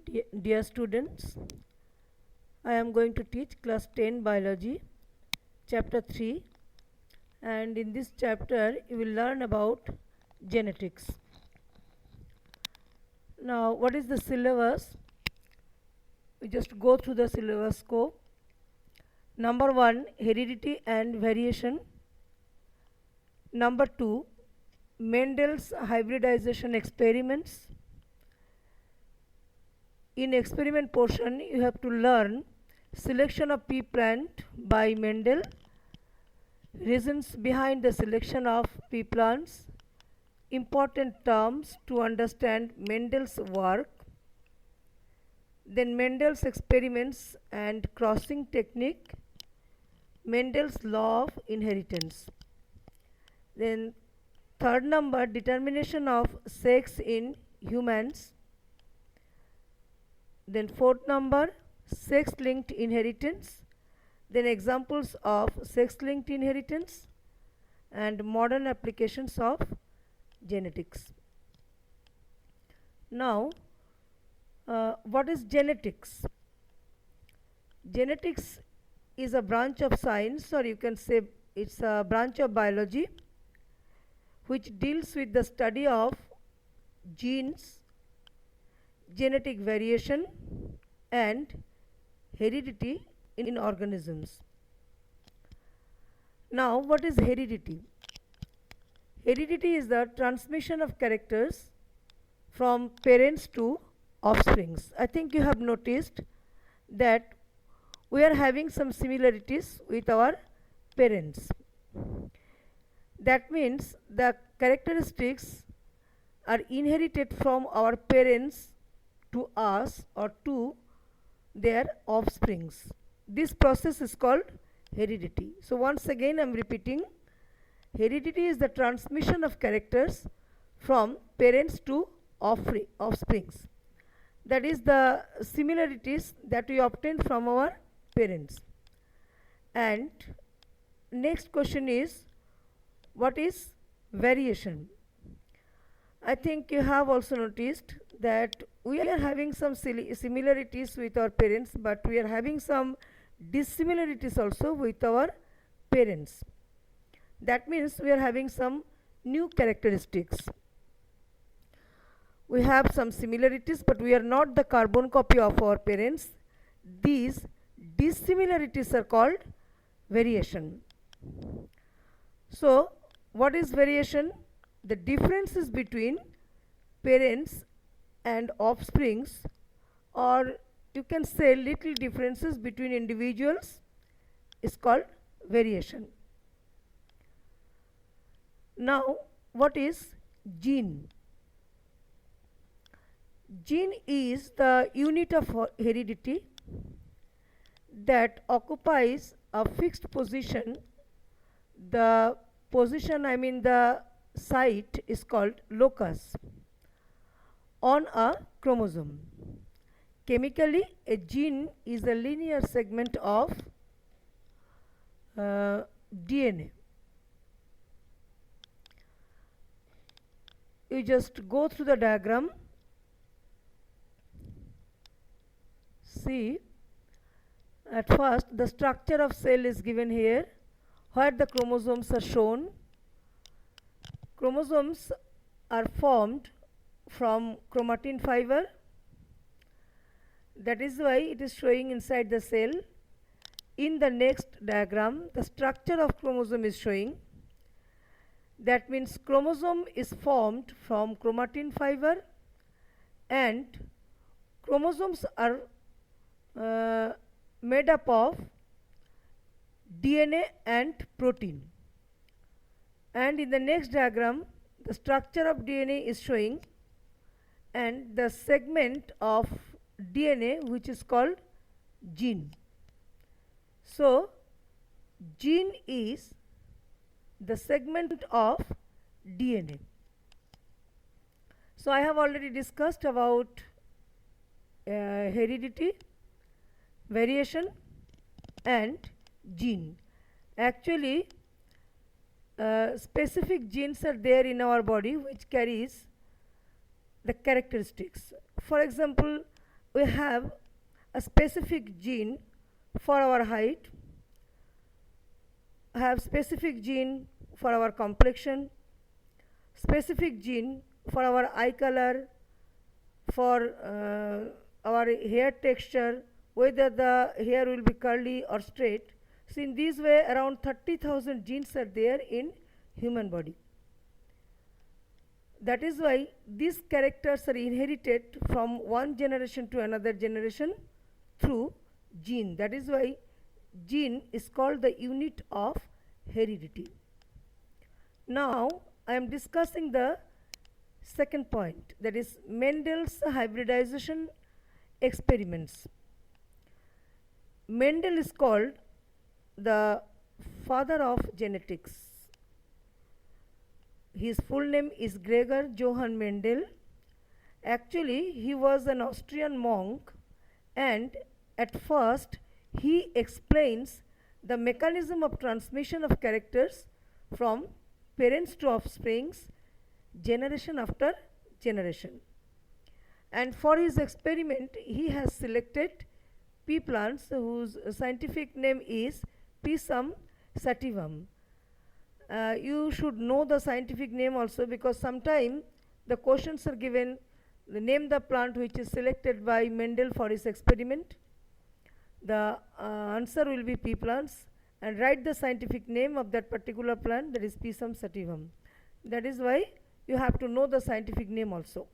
Dear students, I am going to teach class 10 biology, chapter 3, and in this chapter you will learn about genetics. Now, what is the syllabus? We just go through the syllabus scope. Number 1, heredity and variation. Number 2, Mendel's hybridization experiments. In experiment portion, you have to learn selection of pea plant by Mendel, reasons behind the selection of pea plants, important terms to understand Mendel's work, then Mendel's experiments and crossing technique, Mendel's law of inheritance. Then third number, determination of sex in humans. Then fourth number, sex-linked inheritance. Then examples of sex-linked inheritance and modern applications of genetics. Now, what is genetics? Genetics is a branch of science, or you can say it's a branch of biology, which deals with the study of genes, genetic variation and heredity in organisms. Now, what is heredity? Heredity is the transmission of characters from parents to offsprings. I think you have noticed that we are having some similarities with our parents. That means the characteristics are inherited from our parents to us or to their offsprings. This process is called heredity. So once again I am repeating, heredity is the transmission of characters from parents to offsprings. That is the similarities that we obtain from our parents. And next question is, what is variation? I think you have also noticed that we are having some similarities with our parents, but we are having some dissimilarities also with our parents. That means we are having some new characteristics. We have some similarities, but we are not the carbon copy of our parents. These dissimilarities are called variation. So, what is variation? The differences between parents and offsprings, or you can say little differences between individuals, is called variation. Now, what is gene? Gene is the unit of heredity that occupies a fixed position. The position, the site, is called locus on a chromosome. Chemically, a gene is a linear segment of DNA. You just go through the diagram. See, at first the structure of cell is given here, where the chromosomes are shown. Chromosomes are formed from chromatin fiber. That is why it is showing inside the cell. In the next diagram, the structure of chromosome is showing. That means chromosome is formed from chromatin fiber, and chromosomes are made up of DNA and protein. And in the next diagram, the structure of DNA is showing, and the segment of DNA which is called gene. So, gene is the segment of DNA. So, I have already discussed about heredity, variation and gene. Actually, specific genes are there in our body which carries the characteristics. For example, we have a specific gene for our height, have specific gene for our complexion, specific gene for our eye color, for our hair texture, whether the hair will be curly or straight. So in this way around 30,000 genes are there in human body. That is why these characters are inherited from one generation to another generation through gene. That is why gene is called the unit of heredity. Now I am discussing the second point, that is Mendel's hybridization experiments. Mendel is called the father of genetics. His full name is Gregor Johann Mendel. Actually, he was an Austrian monk, and at first he explains the mechanism of transmission of characters from parents to offsprings, generation after generation. And for his experiment, he has selected pea plants whose scientific name is Pisum sativum. You should know the scientific name also, because sometimes the questions are given, name the plant which is selected by Mendel for his experiment. The answer will be pea plants, and write the scientific name of that particular plant, that is Pisum sativum. That is why you have to know the scientific name also.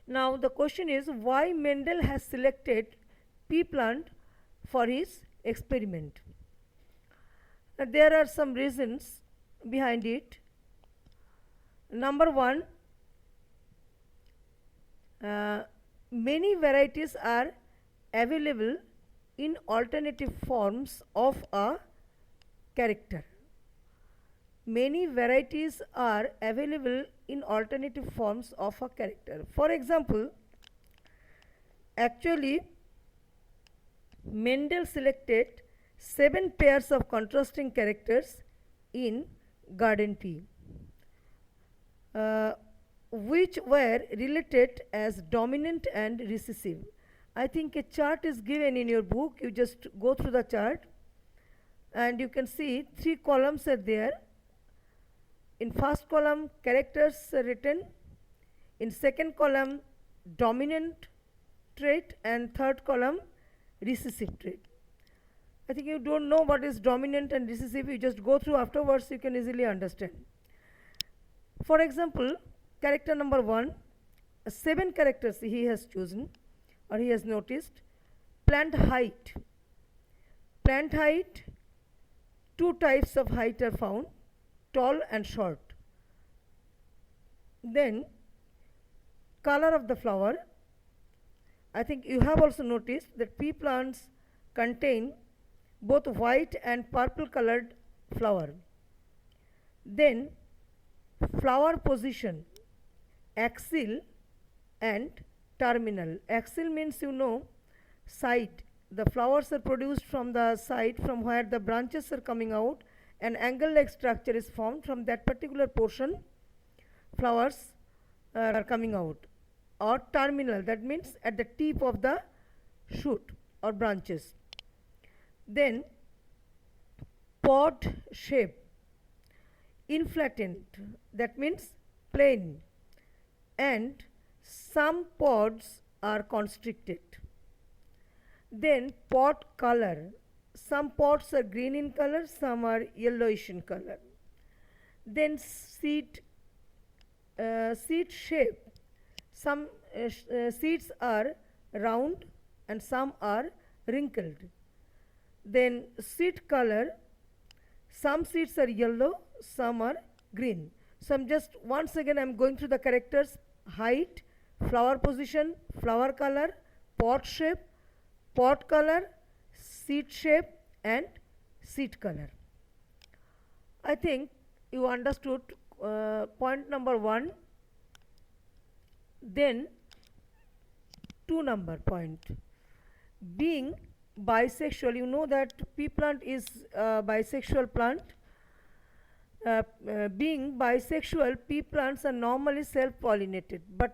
Now the question is, why Mendel has selected pea plant for his experiment? There are some reasons behind it. Number one, many varieties are available in alternative forms of a character. Many varieties are available in alternative forms of a character. For example, actually Mendel selected 7 pairs of contrasting characters in garden pea, which were related as dominant and recessive. I think a chart is given in your book. You just go through the chart and you can see 3 columns are there. In first column, characters are written. In second column, dominant trait, and third column, recessive trait. I think you don't know what is dominant and recessive. You just go through afterwards, you can easily understand. For example, character number 1, 7 characters he has chosen, or he has noticed. Plant height. Plant height, 2 types of height are found, tall and short. Then color of the flower. I think you have also noticed that pea plants contain both white and purple colored flower. Then flower position, axial and terminal. Axial means, you know, side. The flowers are produced from the side, from where the branches are coming out. An angle-like structure is formed from that particular portion. Flowers are coming out. Or terminal, that means at the tip of the shoot or branches. Then pod shape, inflated, that means plain, and some pods are constricted. Then pod color, some pods are green in color, some are yellowish in color. Then seed shape, some seeds are round and some are wrinkled. Then seed color, some seeds are yellow, some are green. So I'm just once again I'm going through the characters: height, flower position, flower color, pod shape, pod color, seed shape, and seed color. I think you understood point number 1. Then 2 number point, being bisexual. You know that pea plant is a bisexual plant. Being bisexual, pea plants are normally self-pollinated, but